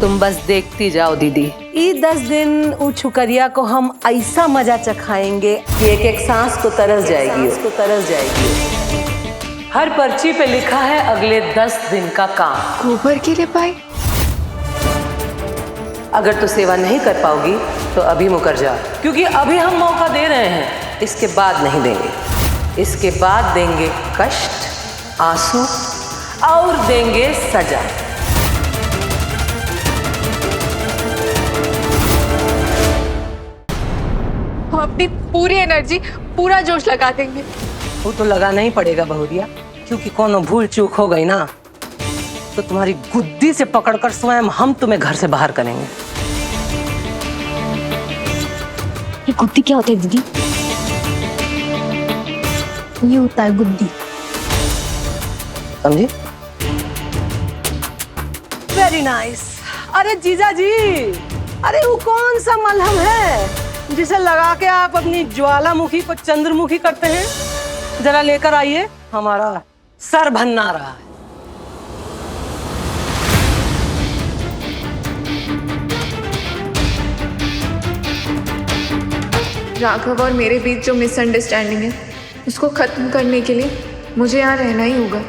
तुम बस देखती जाओ दीदी। ये 10 दिन उ छुकरिया को हम ऐसा मजा चखाएंगे कि एक एक सांस को तरस जाएगी। हर पर्ची पे लिखा है अगले 10 दिन का काम। गोबर के लिए पाई? अगर तू सेवा नहीं कर पाओगी तो अभी मुकर जा, क्योंकि अभी हम मौका दे रहे हैं, इसके बाद नहीं देंगे। इसके बाद देंगे कष्ट, आंसू और देंगे सजा। हम अपनी पूरी एनर्जी, पूरा जोश लगा देंगे। वो तो लगाना ही पड़ेगा बहुरिया, क्योंकि कोनो भूल चूक हो गई ना तो तुम्हारी गुद्दी से पकड़कर स्वयं हम तुम्हें घर से बाहर करेंगे। ये गुद्दी क्या होता है दीदी? ये होता है गुद्दी। समझी? Very nice. अरे जीजा जी, अरे वो कौन सा मलहम है जिसे लगा के आप अपनी ज्वालामुखी को चंद्रमुखी करते हैं? जरा लेकर आइए, हमारा सर भन्ना रहा है। राघव और मेरे बीच जो मिसअंडरस्टैंडिंग है उसको खत्म करने के लिए मुझे यहाँ रहना ही होगा।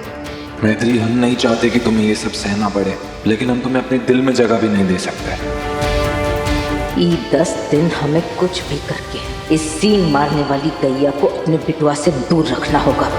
मैथिली, हम नहीं चाहते कि तुम्हें ये सब सहना पड़े, लेकिन हम तुम्हें अपने दिल में जगह भी नहीं दे सकते। ये 10 दिन हमें कुछ भी करके इस सीन मारने वाली गैया को अपने बिटुआ से दूर रखना होगा।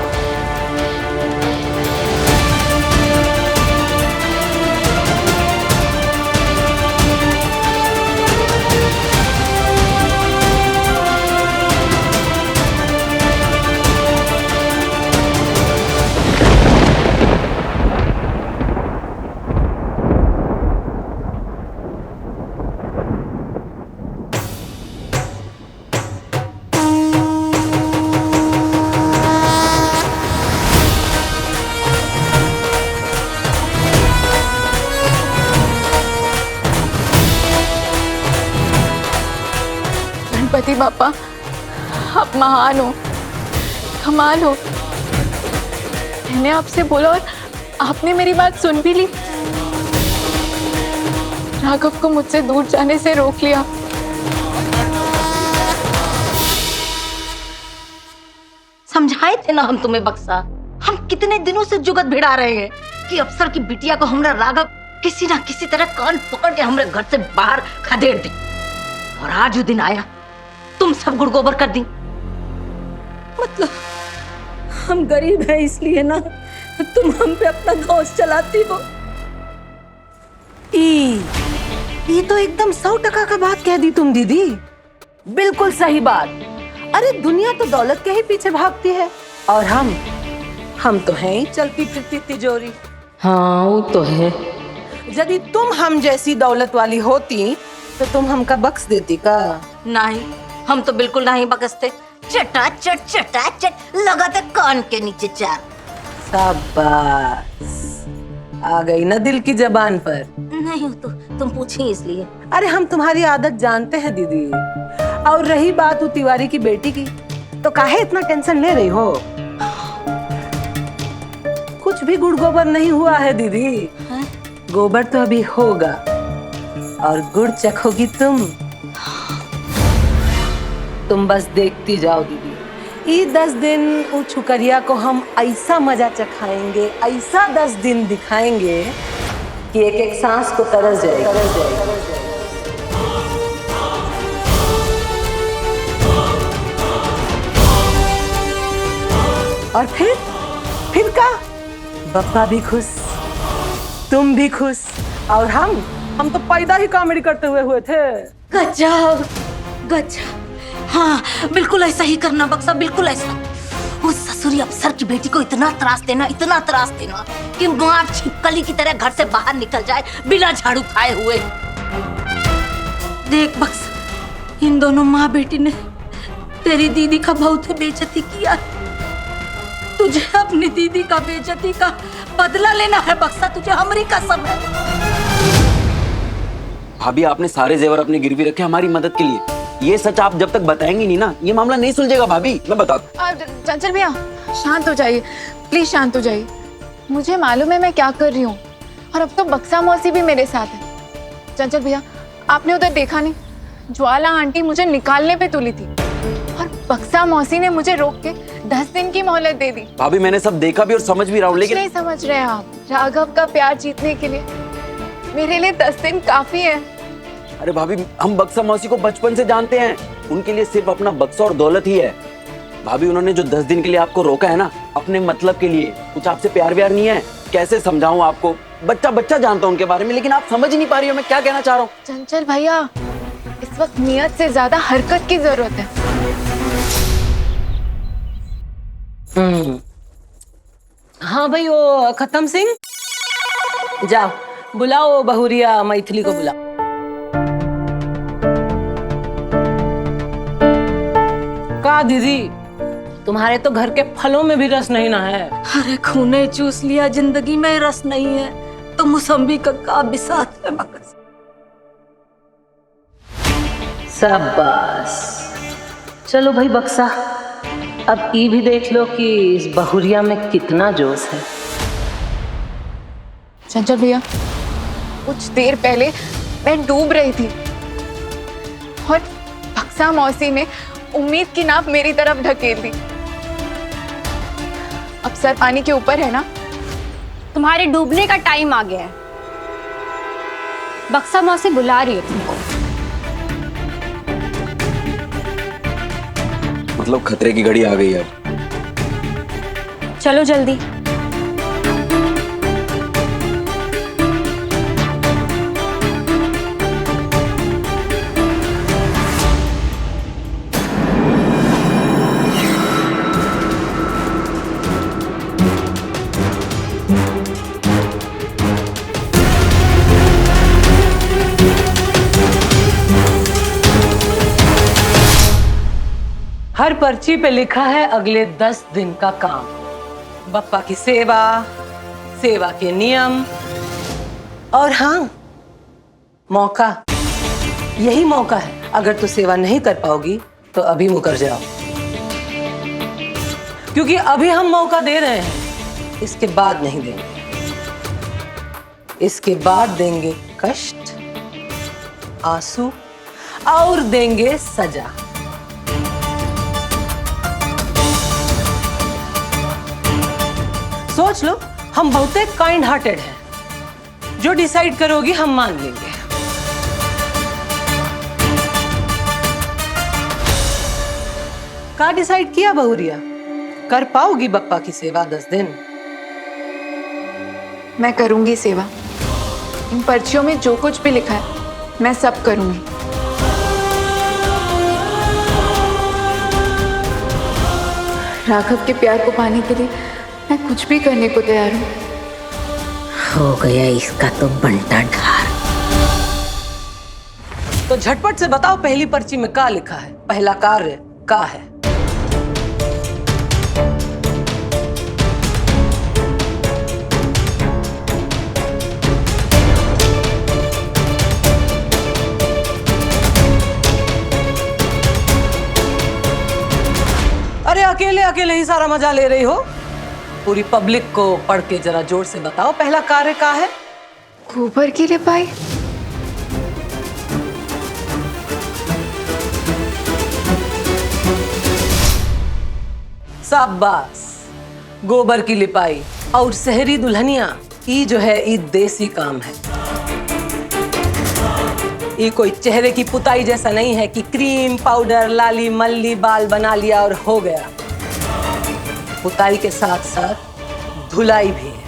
गणपति बापा, आप महान हो, कमाल हो। मैंने आपसे बोला और आपने मेरी बात सुन भी ली। राघव को मुझसे दूर जाने से रोक लिया। समझाए थे ना हम तुम्हें बक्सा। हम कितने दिनों से जुगत भिड़ा रहे हैं कि अफसर की बिटिया को हमरा राघव किसी ना किसी तरह कान पकड़ के हमारे घर से बाहर खदेड़ दे। और आज वो दिन आया, तुम सब गुड़ गोबर कर दी। मतलब हम गरीब हैं इसलिए ना तुम हम पे अपना दोष चलाती हो। ये तो एकदम 100% का बात कह दी तुम दीदी। बिल्कुल सही बात। अरे दुनिया तो दौलत के ही पीछे भागती है और हम तो हैं ही चलती फिरती तिजोरी। हाँ वो तो है। यदि तुम हम जैसी दौलत वाली होती तो तुम हमका बख्श देती का? नहीं, हम तो बिल्कुल नहीं बकसते। चटाचट लगाते कान के नीचे चार। शाबाश, आ गई ना दिल की जबान पर। नहीं तो तुम पूछी इसलिए। अरे हम तुम्हारी आदत जानते हैं दीदी। और रही बात वो तिवारी की बेटी की, तो काहे इतना टेंशन ले रही हो? कुछ भी गुड़ गोबर नहीं हुआ है दीदी। है? गोबर तो अभी होगा और गुड़ चखोगी तुम बस देखती जाओ दीदी। ये 10 दिन वो छुकरिया को हम ऐसा मजा चखाएंगे, ऐसा 10 दिन दिखाएंगे कि एक एक सांस को तरस जाएगी। और फिर का बप्पा भी खुश, तुम भी खुश, और हम तो पैदा ही कॉमेडी करते हुए थे। गजब गजब। हाँ बिल्कुल ऐसा ही करना बक्सा, बिल्कुल ऐसा। उस ससुरी अफसर की बेटी को इतना त्रास देना कि मार छिपकली की तरह घर से बाहर निकल जाए बिना झाड़ू खाए हुए। देख बक्सा, इन दोनों माँ बेटी ने तेरी दीदी का बहुत बेइज्जती किया। तुझे अपनी दीदी का बेइज्जती का बदला लेना है बक्सा, तुझे हमारी कसम है। भाभी, आपने सारे जेवर अपने गिरवी रखे हमारी मदद के लिए। ये सच आप जब तक बताएंगी नहीं ना, ये मामला नहीं सुलझेगा भाभी, मैं बताता हूँ। चंचल भैया शांत हो जाइए, प्लीज शांत हो जाइए। मुझे मालूम है मैं क्या कर रही हूँ, और अब तो बक्सा मौसी भी मेरे साथ है। चंचल भैया, आपने उधर देखा नहीं? ज्वाला आंटी मुझे निकालने पे तुली थी और बक्सा मौसी ने मुझे रोक के 10 दिन की मोहलत दे दी। भाभी मैंने सब देखा भी और समझ भी रहा हूँ, लेकिन नहीं समझ रहे आप? राघव का प्यार जीतने के लिए मेरे लिए 10 दिन काफी है। अरे भाभी, हम बक्सा मौसी को बचपन से जानते हैं, उनके लिए सिर्फ अपना बक्सा और दौलत ही है। भाभी उन्होंने जो 10 दिन के लिए आपको रोका है ना, अपने मतलब के लिए, कुछ आपसे प्यार व्यार नहीं है। कैसे समझाऊं आपको? बच्चा बच्चा जानता हूं उनके बारे में, लेकिन आप समझ ही नहीं पा रही हो मैं क्या कहना चाह रहा हूँ। चंचल भैया, इस वक्त नियत से ज्यादा हरकत की जरूरत है। हाँ भाई, वो खत्म सिंह, जाओ बुलाओ बहुरिया मैथिली को बुलाओ। का दीदी, तुम्हारे तो घर के फलों में भी रस नहीं ना है। अरे खूने चूस लिया, जिंदगी में रस नहीं है तो मौसम्बी का बिसात है मगज। शाबाश, चलो भाई बक्सा, अब ये भी देख लो कि इस बहुरिया में कितना जोश है। चंचल भैया, कुछ देर पहले मैं डूब रही थी और बक्सा मौसी ने उम्मीद की नाव मेरी तरफ ढकेल दी। अब सर पानी के ऊपर है ना। तुम्हारे डूबने का टाइम आ गया है। बक्सा मौसी बुला रही है तुमको। मतलब खतरे की घड़ी आ गई है अब। चलो जल्दी। हर पर्ची पे लिखा है अगले 10 दिन का काम, बप्पा की सेवा, सेवा के नियम, और हाँ, मौका। यही मौका है। अगर तू सेवा नहीं कर पाओगी तो अभी मुकर जाओ, क्योंकि अभी हम मौका दे रहे हैं, इसके बाद नहीं देंगे। इसके बाद देंगे कष्ट, आंसू और देंगे सजा। सोच लो, हम बहुत काइंड हार्टेड हैं। जो डिसाइड करोगी हम मान लेंगे। का डिसाइड किया बहुरिया? कर पाओगी बप्पा की सेवा 10 दिन? मैं करूंगी सेवा। इन पर्चियों में जो कुछ भी लिखा है मैं सब करूंगी। राघव के प्यार को पाने के लिए मैं कुछ भी करने को तैयार हूँ। हो गया इसका तो बंटा ढार। तो झटपट से बताओ, पहली पर्ची में क्या लिखा है? पहला कार्य क्या है? अरे अकेले अकेले ही सारा मजा ले रही हो? पूरी पब्लिक को पढ़ के जरा जोर से बताओ, पहला कार्य क्या है? गोबर की लिपाई। शाबाश, गोबर की लिपाई और शहरी दुल्हनिया, ये जो है ये देसी काम है। ये कोई चेहरे की पुताई जैसा नहीं है कि क्रीम पाउडर लाली मल्ली बाल बना लिया और हो गया। पुताई के साथ साथ धुलाई भी है।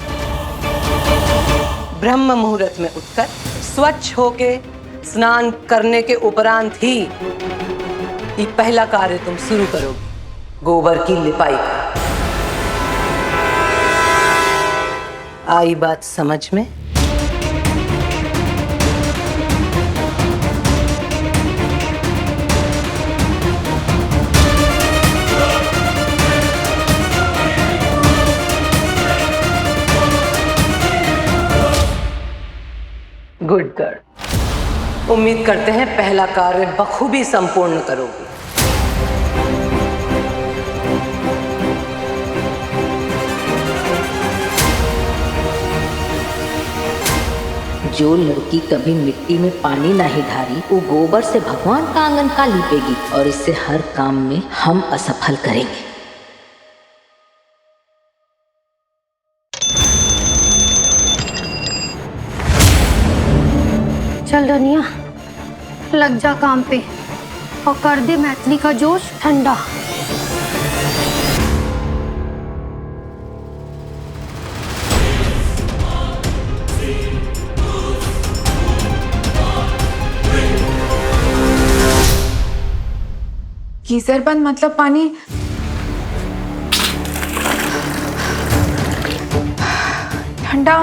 ब्रह्म मुहूर्त में उठकर स्वच्छ होके स्नान करने के उपरांत ही ये पहला कार्य तुम शुरू करोगे, गोबर की लिपाई का। आई बात समझ में? गुड गर्ल, उम्मीद करते हैं पहला कार्य बखूबी संपूर्ण करोगे। जो लड़की कभी मिट्टी में पानी नहीं ढारी वो गोबर से भगवान का आंगन का लीपेगी, और इससे हर काम में हम असफल करेंगे। चल रनिया, लग जा काम पे और कर दे मैथिली का जोश ठंडा। गीजर बंद मतलब पानी ठंडा।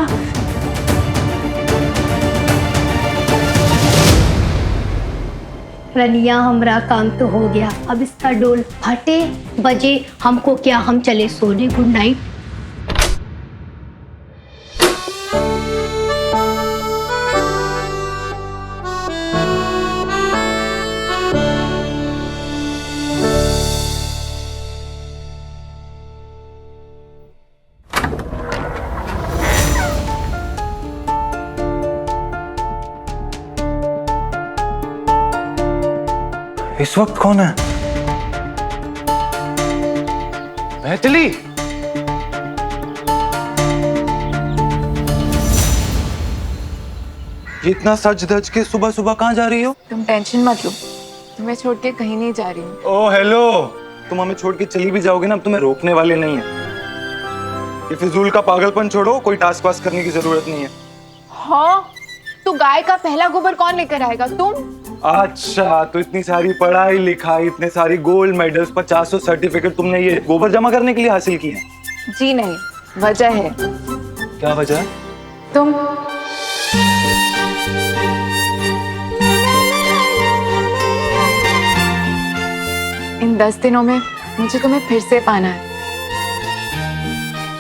रनिया, हमरा काम तो हो गया, अब इसका डोल फटे बजे हमको क्या, हम चले सोने। Good night. इस वक्त कौन है? मैथिली, इतना सज धज के सुबह सुबह कहाँ जा रही हो? तुम टेंशन मत लो, तुम्हें छोड़ के कहीं नहीं जा रही हूँ। ओ हेलो, तुम हमें छोड़ के चली भी जाओगे ना, अब तुम्हें रोकने वाले नहीं है। ये फिजूल का पागलपन छोड़ो, कोई टास्क वास्क करने की जरूरत नहीं है। हाँ, तो गाय का पहला गोबर कौन लेकर आएगा? तुम। अच्छा, तो इतनी सारी पढ़ाई लिखाई, इतने सारी गोल्ड मेडल्स, 50 सर्टिफिकेट तुमने ये गोबर जमा करने के लिए हासिल किए हैं? जी नहीं, वजह है। क्या वजह है? तुम। इन 10 दिनों में मुझे तुम्हें फिर से पाना है।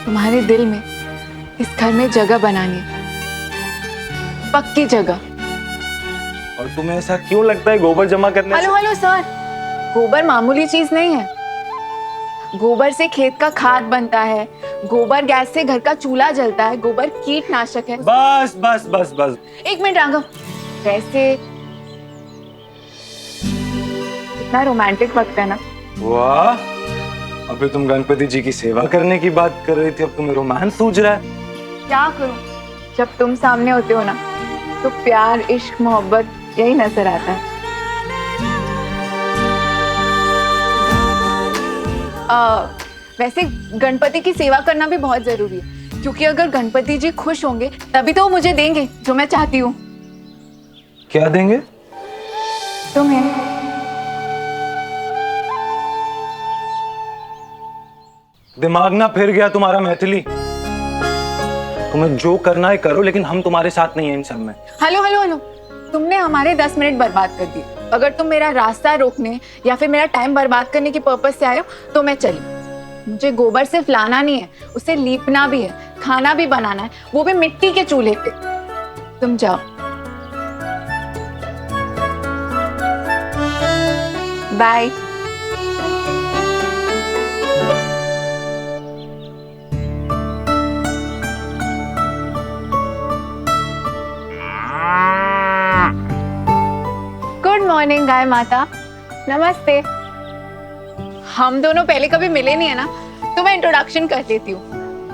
तुम्हारे दिल में इस घर में जगह बनानी है, पक्की जगह। और तुम्हें ऐसा क्यों लगता है गोबर जमा करने हेलो हेलो सर, गोबर मामूली चीज नहीं है। गोबर से खेत का खाद बनता है, गोबर गैस से घर का चूल्हा जलता है, गोबर कीटनाशक है। बस बस बस बस। एक मिनट राघव, वैसे कितना रोमांटिक वक्त है ना? वाह, अभी तुम गणपति जी की सेवा करने की बात कर रही थी, अब तुम्हें रोमांस सूझ रहा है। क्या करूं, जब तुम सामने होते हो ना तो प्यार, इश्क, मोहब्बत यही नजर आता है। वैसे गणपति की सेवा करना भी बहुत जरूरी है, क्योंकि अगर गणपति जी खुश होंगे तभी तो वो मुझे देंगे जो मैं चाहती हूँ। क्या देंगे? तुम्हें। दिमाग ना फिर गया तुम्हारा मैथिली? तुम्हें जो करना है करो, लेकिन हम तुम्हारे साथ नहीं है इन सब में। हेलो हेलो हेलो, तुमने हमारे 10 मिनट बर्बाद कर दिए। अगर तुम मेरा रास्ता रोकने या फिर मेरा टाइम बर्बाद करने की पर्पस से आए हो तो मैं चली। मुझे गोबर सिर्फ लाना नहीं है, उसे लीपना भी है, खाना भी बनाना है, वो भी मिट्टी के चूल्हे पे। तुम जाओ। बाय। गुड मॉर्निंग गाय माता। नमस्ते। हम दोनों पहले कभी मिले नहीं है ना, तो मैं इंट्रोडक्शन कर देती हूँ।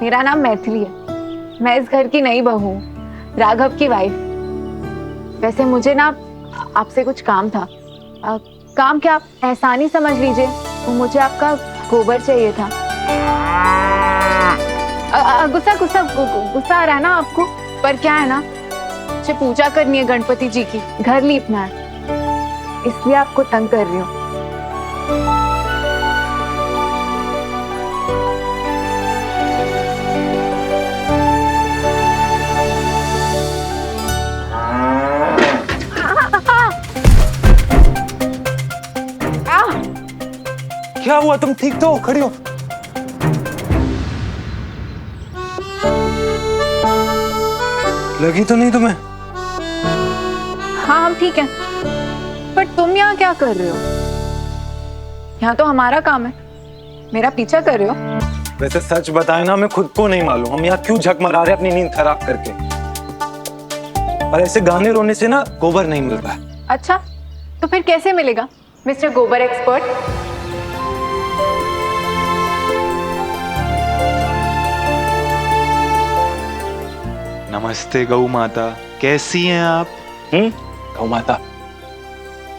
मेरा नाम मैथिली है, मैं इस घर की नई बहू हूँ, राघव की वाइफ। वैसे मुझे ना आपसे कुछ काम था। काम क्या, आप एहसान ही समझ लीजिए। तो मुझे आपका गोबर चाहिए था। गुस्सा गुस्सा गुस्सा आ रहा है ना आपको? पर क्या है ना, मुझे पूजा करनी है गणपति जी की, घर लीपना है, इसलिए आपको तंग कर रही हूँ। क्या हुआ? तुम ठीक तो हो? खड़ी हो। लगी तो नहीं तुम्हें? हाँ हम ठीक हैं, पर तुम यहाँ क्या कर रहे हो? यहाँ तो हमारा काम है, मेरा पीछा कर रहे हो। वैसे सच बताए ना, हमें खुद को नहीं मालूम हम यहाँ क्यों झक मरा रहे अपनी नींद खराब करके। और ऐसे गाने रोने से ना गोबर नहीं मिलता है। अच्छा, तो फिर कैसे मिलेगा मिस्टर गोबर एक्सपर्ट? नमस्ते गौ माता, कैसी हैं आप? गौ माता,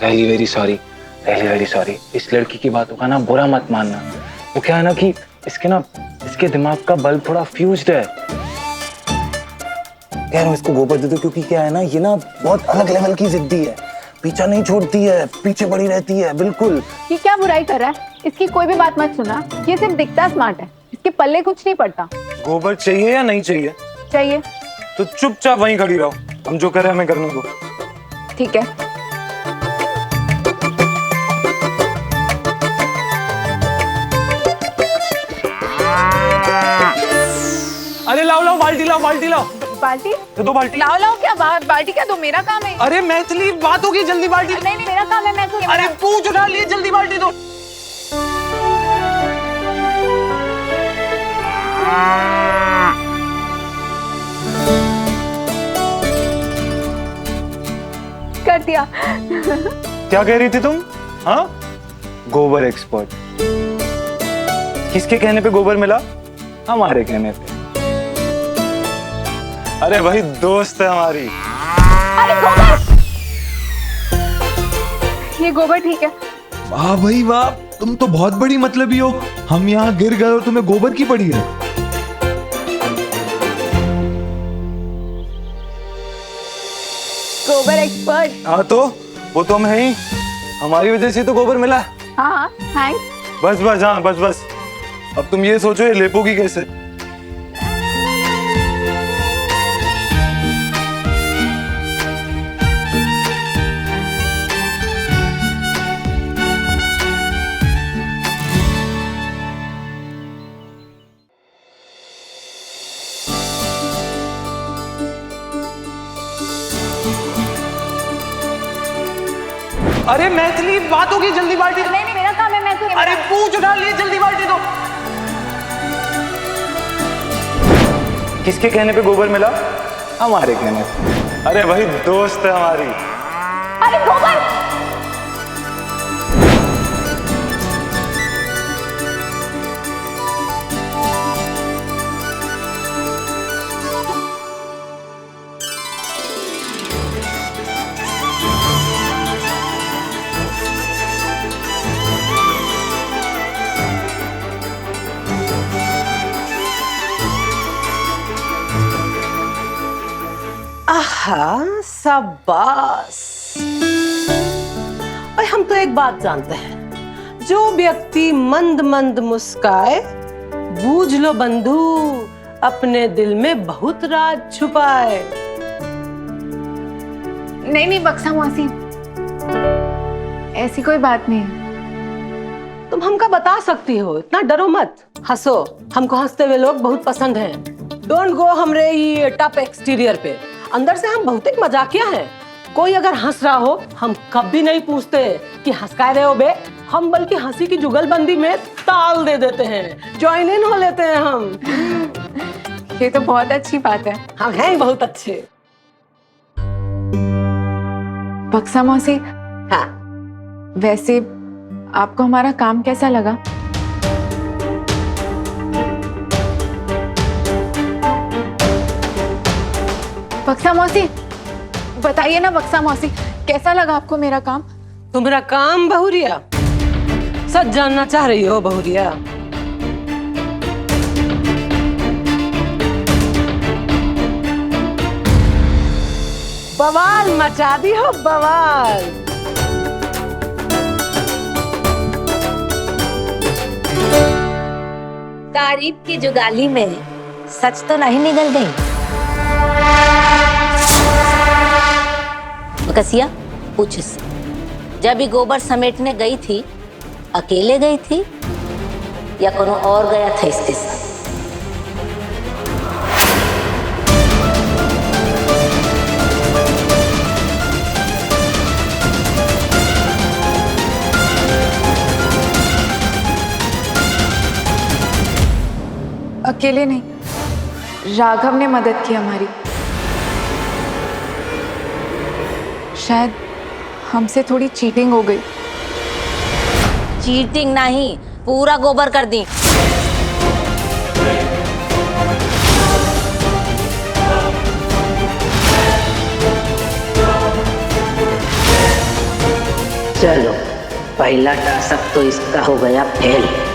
really very sorry, really very sorry. इस लड़की की बातों का ना बुरा मत मानना। वो क्या है ना कि इसके दिमाग का बल्ब थोड़ा फ्यूज्ड है। कह रहा हूँ इसको गोबर दे दो, क्योंकि क्या है ना, ये ना बहुत अलग लेवल की जिद्दी है, पीछा नहीं छोड़ती है, पीछे पड़ी रहती है बिल्कुल। ये क्या बुराई कर रहा है? इसकी कोई भी बात मत सुना, ये सिर्फ दिखता स्मार्ट है, इसके पल्ले कुछ नहीं पड़ता। गोबर चाहिए या नहीं चाहिए? चाहिए। तो चुपचाप वहीं खड़ी रहो, हम जो कर रहे हैं हमें करने दो। ठीक है। अरे लाओ लाओ, बाल्टी लाओ, बाल्टी लाओ। बाल्टी? तो दो बाल्टी। लाओ लाओ क्या बाल्टी क्या? दो, मेरा काम है। अरे मैथिली बात होगी, जल्दी बाल्टी। नहीं नहीं, मेरा काम है, मैं क्यों? अरे पूछ उठा लिए, जल्दी बाल्टी दो। कर दिया। क्या कह रही थी तुम? हाँ, गोबर एक्सपर्ट। किसके कहने पे गोबर मिला? हमारे कहने पे। अरे भाई, दोस्त है हमारी। अरे गोबर! ये गोबर ठीक है। वाह भाई वाह, तुम तो बहुत बड़ी मतलबी हो। हम यहाँ गिर गए और तुम्हें गोबर की पड़ी है। गोबर एक्सपर्ट। हाँ तो वो तो हम है ही, हमारी वजह से तो गोबर मिला। हाँ हाँ, थैंक्स। बस बस, हाँ बस बस। अब तुम ये सोचो ये लेपोगी कैसे। अरे मैथिली बात होगी, जल्दी बाल्टी। नहीं नहीं, मेरा काम है, मैं क्यों? अरे पूछ उठा लिए, जल्दी बाल्टी दो। किसके कहने पे गोबर मिला? हमारे कहने पे। अरे भाई, दोस्त है हमारी। अरे गोबर! आहा, शाबाश। और हम तो एक बात जानते हैं, जो व्यक्ति मंद मंद मुस्काए, बूझ लो बंधु, अपने दिल में बहुत राज छुपाए। नहीं नहीं बक्सा मौसी, ऐसी कोई बात नहीं है। तुम हमका बता सकती हो, इतना डरो मत, हंसो। हमको हंसते हुए लोग बहुत पसंद हैं। डोंट गो हमरे ये टफ एक्सटीरियर पे, अंदर से हम बहुत ही मजाकिया हैं। कोई अगर हंस रहा हो, हम कभी नहीं पूछते कि हंस का रहे हो बे, हम बल्कि हंसी की जुगलबंदी में ताल दे देते हैं, ज्वाइन इन हो लेते हैं हम। ये तो बहुत अच्छी बात है। हम हैं बहुत अच्छे। बक्सा मौसी, हाँ, वैसे आपको हमारा काम कैसा लगा? बक्सा मौसी बताइए ना, बक्सा मौसी कैसा लगा आपको मेरा काम? तुम्हारा काम बहुरिया, सच जानना चाह रही हो बहुरिया? बवाल मचा दी हो, बवाल। तारीफ की जुगाली में सच तो नहीं निकल गई। कसिया, पूछ इससे, जब ये गोबर समेटने गई थी, अकेले गई थी या कोनो और गया था इसके साथ? अकेले नहीं, राघव ने मदद की हमारी। शायद हमसे थोड़ी चीटिंग हो गई। चीटिंग नहीं, पूरा गोबर कर दी। चलो, पहला टास्क तो इसका हो गया फेल।